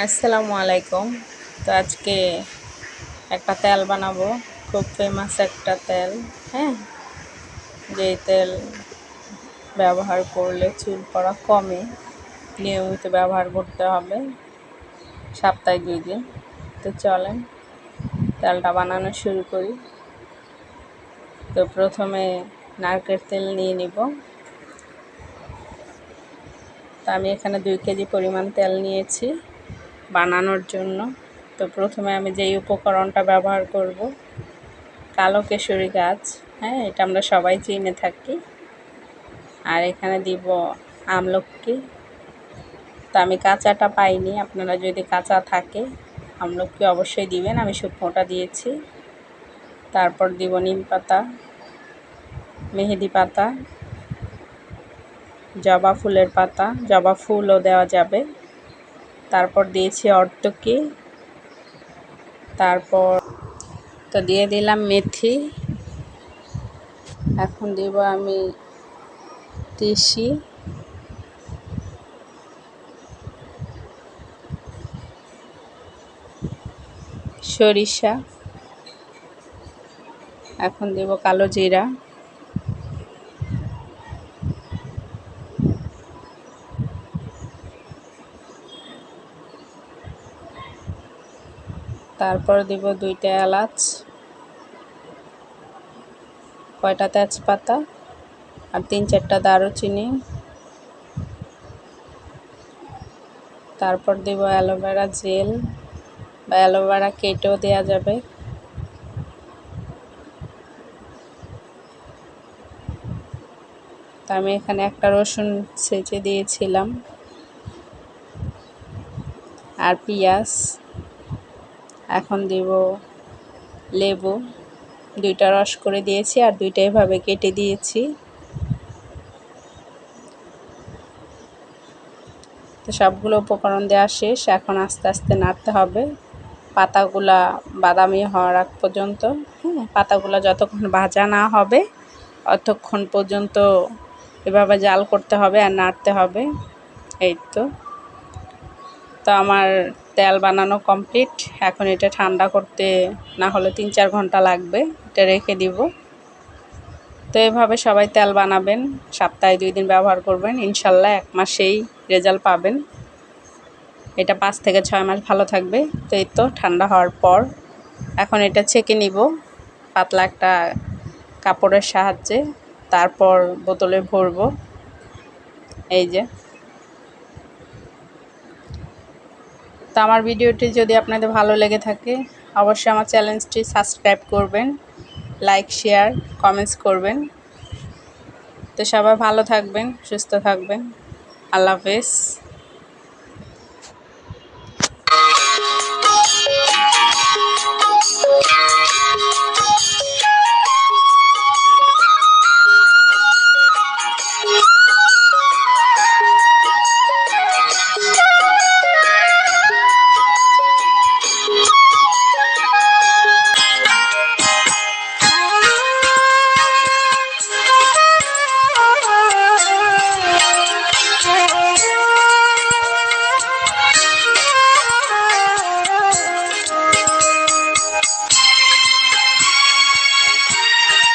আসসালামু আলাইকুম। তো আজকে একটা তেল বানাবো, খুব ফেমাস একটা তেল। হ্যাঁ, যেই তেল ব্যবহার করলে চুল পড়া কমে। নিয়মিত ব্যবহার করতে হবে, সপ্তাহে 2 দিন। তো চলেন তেলটা বানানো শুরু করি। তো প্রথমে নারকেল তেল নিয়ে নিব। তো আমি এখানে 2 কেজি পরিমাণ তেল নিয়েছি বানানোর জন্য। তো প্রথমে আমি যেই উপকরণটা ব্যবহার করব, কালো কেশরী গাছ। হ্যাঁ, এটা আমরা সবাই চিনে থাকি। আর এখানে দিব আমলকি। তো আমি কাঁচাটা পাইনি, আপনারা যদি কাঁচা থাকে আমলকি অবশ্যই দিবেন, আমি শুকনোটা দিয়েছি। তারপর দিব নিম পাতা, মেহেদি পাতা, জবা ফুলের পাতা, জবা ফুলও দেওয়া যাবে। তারপর দিয়েছি অর্তকি। তারপর তো দিয়ে দিলাম মেথি। এখন দিব আমি তিসি, সরিষা, এখন দেব কালো জিরা, তারপর দিব 2টা এলাচ, কয়টা তেজপাতা আর 3-4টা দারুচিনি। তারপর দেব অ্যালোভেরা জেল বা অ্যালোভেরা কেটেও দেওয়া যাবে। তো আমি এখানে একটা রসুন ছেঁচে দিয়েছিলাম আর পেঁয়াজ। এখন দিব লেবু, 2টা রস করে দিয়েছি আর 2টা এভাবে কেটে দিয়েছি। তো সবগুলো উপকরণ দেওয়া শেষ। এখন আস্তে আস্তে নাড়তে হবে পাতাগুলা বাদামি হওয়ার আগ পর্যন্ত। হ্যাঁ, পাতাগুলা যতক্ষণ ভাজা না হবে ততক্ষণ পর্যন্ত এভাবে জাল করতে হবে আর নাড়তে হবে। এই তো আমার তেল বানানো কমপ্লিট। এখন এটা ঠান্ডা করতে না হলে 3-4 ঘন্টা লাগবে, এটা রেখে দিব। তো এভাবে সবাই তেল বানাবেন, সপ্তাহে 2 দিন ব্যবহার করবেন, ইনশাল্লাহ 1 মাসেই রেজাল্ট পাবেন। এটা 5 থেকে 6 মাস ভালো থাকবে। তো এই তো ঠান্ডা হওয়ার পর এখন এটা ছেঁকে নিব পাতলা একটা কাপড়ের সাহায্যে। তারপর বোতলে ভরব। এই যে। তো আমার ভিডিওটি যদি আপনাদের ভালো লেগে থাকে অবশ্যই আমার চ্যানেলটি সাবস্ক্রাইব করবেন, লাইক, শেয়ার, কমেন্টস করবেন। তো সবাই ভালো থাকবেন, সুস্থ থাকবেন। আল্লাহ হাফেজ।